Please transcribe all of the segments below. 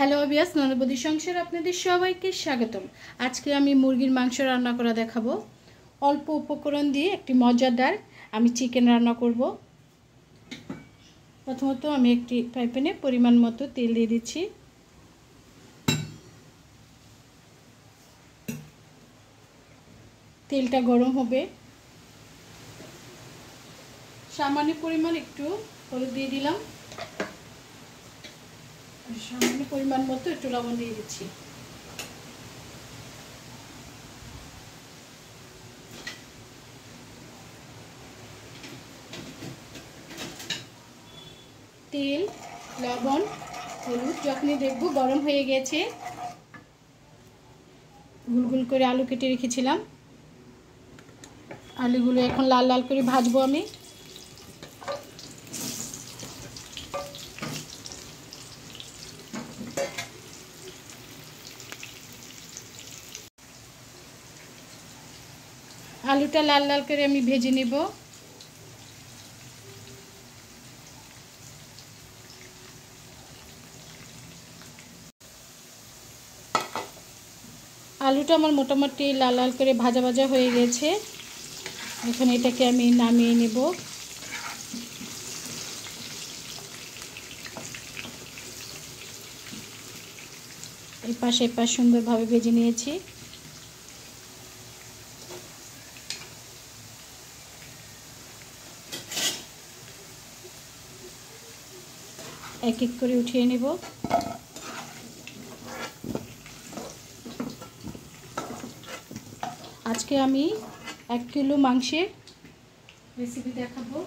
Hello viewers, ননবদি সংসার আপনাদের সবাইকে স্বাগতম। আজকে আমি মুরগির মাংস রান্না করা দেখাবো। অল্প উপকরণ দিয়ে একটি মজাদার আমি চিকেন রান্না করব। প্রথমত আমি একটি ফ্রাই প্যানে পরিমাণ মতো তেল দিয়ে দিচ্ছি। তেলটা গরম হবে, সামান্য পরিমাণ একটু হলুদ দিয়ে দিলাম, সামান্য পরিমাণ মতো একটু লবণ দিয়ে দিচ্ছি। তেল, লবণ, হলুদ যখনই দেখব গরম হয়ে গেছে, গুল গুল করে আলু কেটে রেখেছিলাম, আলুগুলো এখন লাল লাল করে ভাজবো আমি। আলুটা লাল লাল করে আমি ভেজে নেব। আলুটা আমার মোটামুটি লাল লাল করে ভাজা ভাজা হয়ে গেছে। এখন এটাকে আমি নামিয়ে নেব। এই পাশে সুন্দরভাবে ভেজে নিয়েছি। এক এক করে উঠিয়ে নেব। আজকে আমি 1 কিলো মাংসের রেসিপি দেখাবো।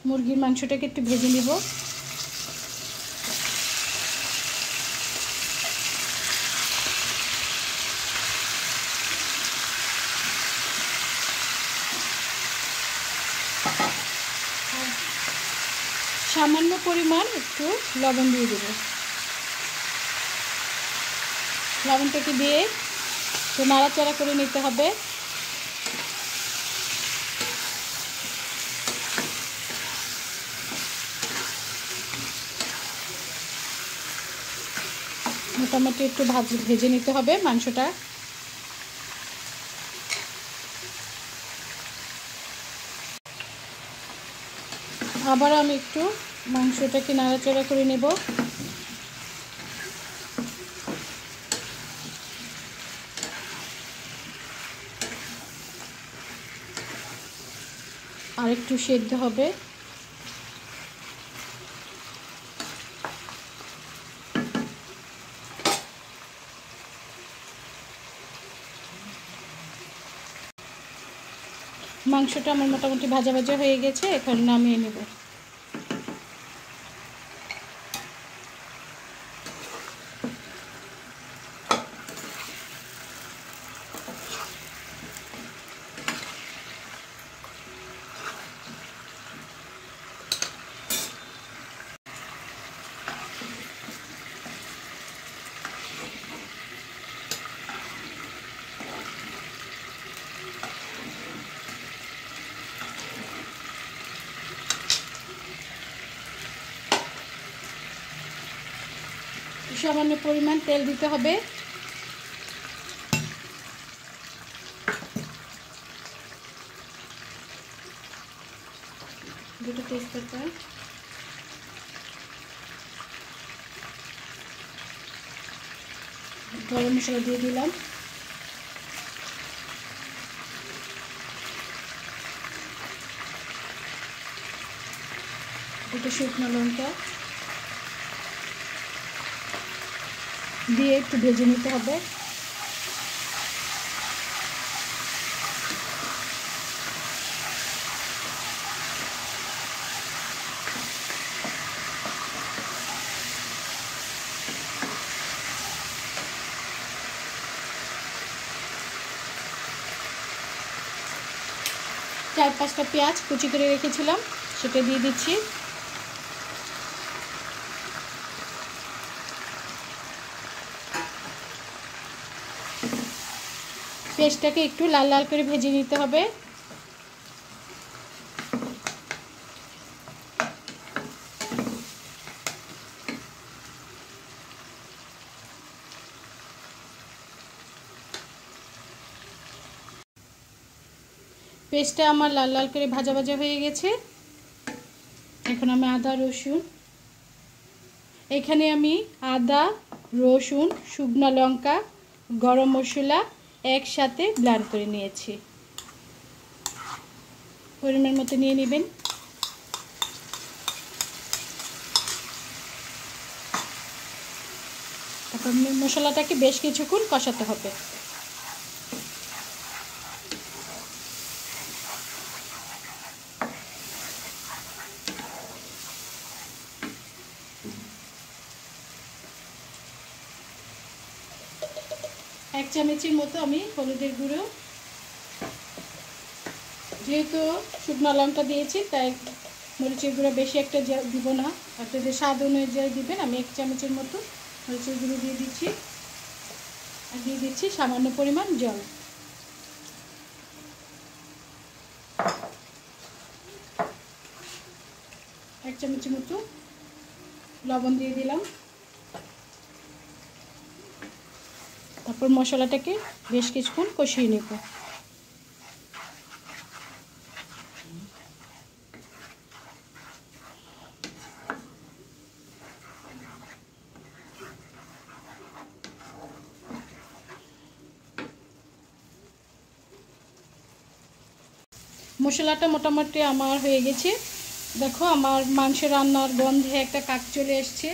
মুরগির মাংসটাকে একটু ভেজে নিব। সামান্য পরিমাণ একটু লবণ দিয়ে দেব। লবণটাকে দিয়ে একটু নাড়াচাড়া করে নিতে হবে। মোটামুটি একটু ভেজে নিতে হবে মাংসটা। আবার আমি একটু মাংসটাকে নাড়াচাড়া করে নেব। আর একটু সেদ্ধ হবে। মাংসটা আমার মোটামুটি ভাজা ভাজা হয়ে গেছে, এখন নামিয়ে নেব। সামান্য পরিমাণ তেল দিতে হবে। দুটো তেজপাতা, গরম মশলা দিয়ে দিলাম, দুটো শুকনো লঙ্কা দিয়ে একটু ভেজে নিতে হবে। চার পাঁচটা পেঁয়াজ কুচি করে রেখেছিলাম, সেটা দিয়ে দিচ্ছি। পেঁয়াজটাকে একটু লাল লাল করে ভেজে নিতে হবে। পেস্টটা আমার লাল লাল করে ভাজা ভাজা হয়ে গেছে। এখন আমি আদা রসুন, এখানে আমি আদা রসুন শুকনো লঙ্কা গরম মশলা একসাথে ব্লেন্ড করে নিয়েছি। পরিমাণ মতো নিয়ে নেবেন। তারপর মশলাটাকে বেশ কিছুক্ষণ কষাতে হবে। এক চামচের মতো আমি হলুদের গুঁড়ো, যেহেতু শুকনো লঙ্কা দিয়েছি তাই মরিচের গুঁড়ো বেশি একটা দিব না, আপনাদের স্বাদ অনুযায়ী দিবেন। আমি 1 চামচের মতো মরিচের গুঁড়ো দিয়ে দিচ্ছি, আর দিয়ে দিচ্ছি সামান্য পরিমাণ জল। এক চামচের মতো লবণ দিয়ে দিলাম। তারপর মশলাটাকে বেশ কিছুক্ষণ কষিয়ে নেব। মশলাটা মোটামুটি আমার হয়ে গেছে। দেখো আমার মাংস রান্নার গন্ধে একটা কাক চলে এসছে,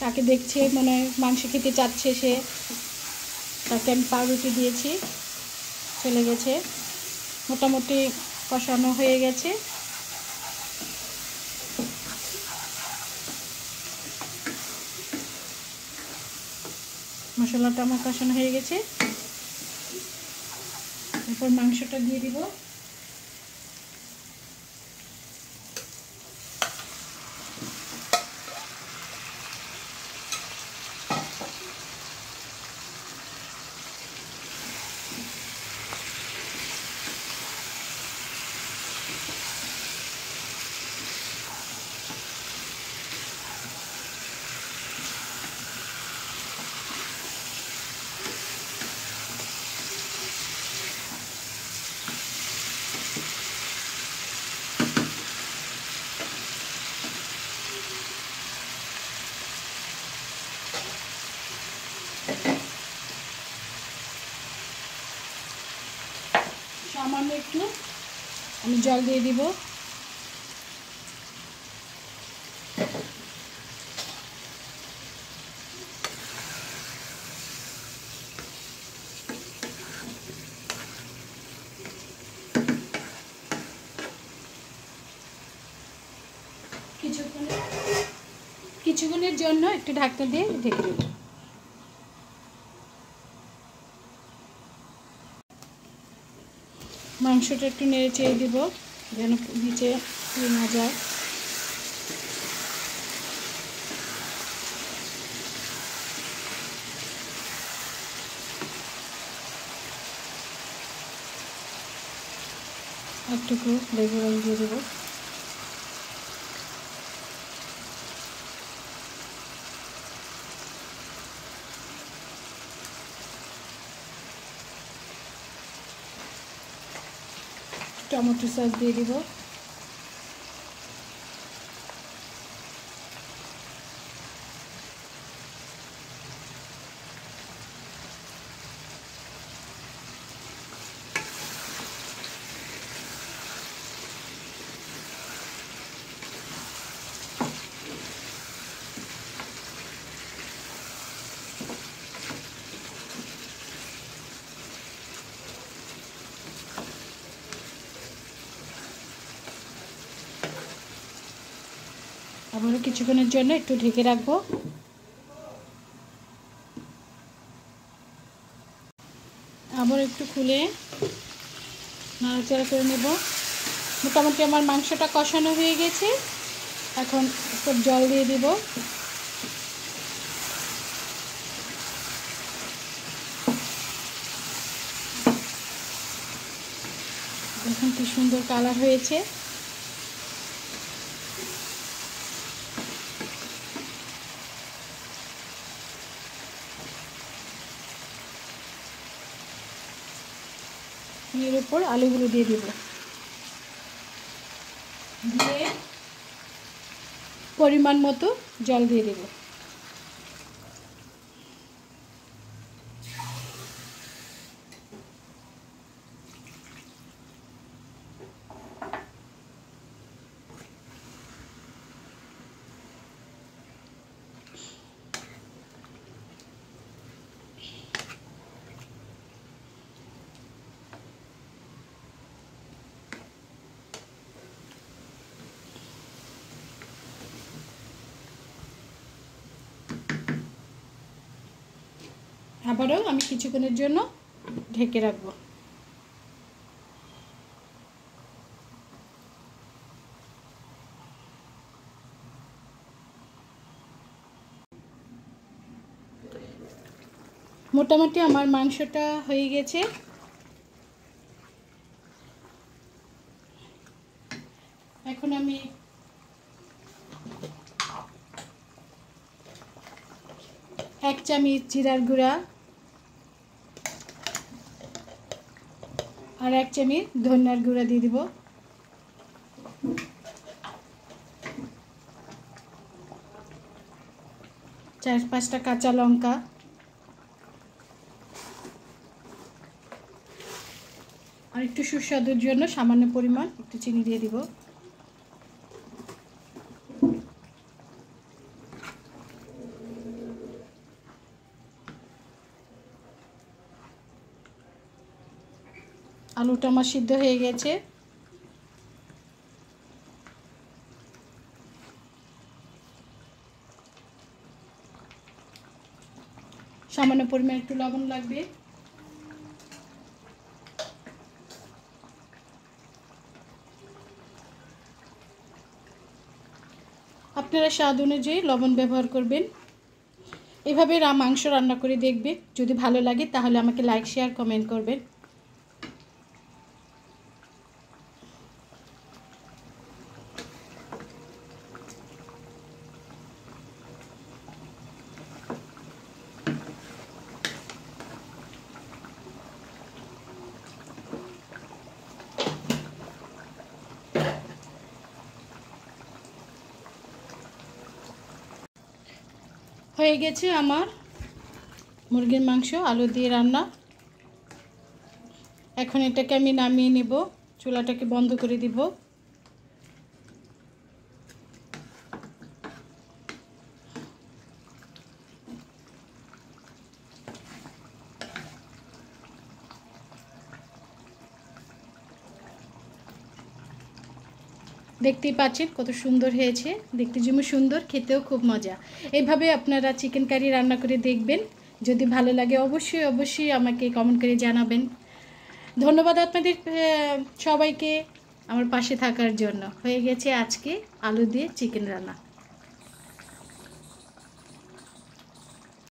তাকে দেখছে মনে হয় মাংস খেতে চাচ্ছে সে। তাকে আমি পাউরুটি দিয়েছি, চলে গেছে। মোটামুটি কষানো হয়ে গেছে। মশলাটা আমার কষানো হয়ে গেছে। এরপর মাংসটা দিয়ে দিব। সামান্য একটু আমি জল দিয়ে দিব। কিছুক্ষণের জন্য একটু ঢাকনা দিয়ে ঢেকে দেব। মাংসটা একটু নেড়ে চেড়ে দিব যেন নিচে পুড়ে না যায়। একটুকু লেবু রস দিয়ে দেবো। টমেটো সস দিয়ে দিব। আবারও কিছুক্ষণের জন্য একটু ঢেকে রাখবো। আবার একটু খুলে নাড়াচাড়া করে নেব। মোটামুটি আমার মাংসটা কষানো হয়ে গেছে। এখন একটু জল দিয়ে দিব। দেখুন কি সুন্দর কালার হয়েছে। এর উপর আলুগুলো দিয়ে দেব। দিয়ে পরিমাণ মতো জল দিয়ে দেব। আবারও আমি কিছুক্ষণের জন্য ঢেকে রাখবো। মোটামুটি আমার মাংসটা হয়ে গেছে। এখন আমি এক চামচ জিরার গুঁড়া আর এক চামচ ধনিয়ার গুঁড়া দিয়ে দিব। চার পাঁচটা কাঁচা লঙ্কা আর একটু সুস্বাদুর জন্য সামান্য পরিমাণ একটু চিনি দিয়ে দিব। আলুটা আমার সিদ্ধ হয়ে গেছে। সামান্য পরিমাণ একটু লবণ লাগবে। আপনারা স্বাদ অনুযায়ী লবণ ব্যবহার করবেন। এভাবে মাংস রান্না করে দেখবেন, যদি ভালো লাগে তাহলে আমাকে লাইক শেয়ার কমেন্ট করবেন। হয়ে গেছে আমার মুরগির মাংস আলু দিয়ে রান্না। এখন এটাকে আমি নামিয়ে নেব, চুলাটাকে বন্ধ করে দিব। দেখতেই পাচ্ছেন কত সুন্দর হয়েছে, দেখতে যেমন সুন্দর, খেতেও খুব মজা। এইভাবে আপনারা চিকেন কারি রান্না করে দেখবেন, যদি ভালো লাগে অবশ্যই অবশ্যই আমাকে কমেন্ট করে জানাবেন। ধন্যবাদ আপনাদের সবাইকে আমার পাশে থাকার জন্য। হয়ে গেছে আজকে আলু দিয়ে চিকেন রান্না।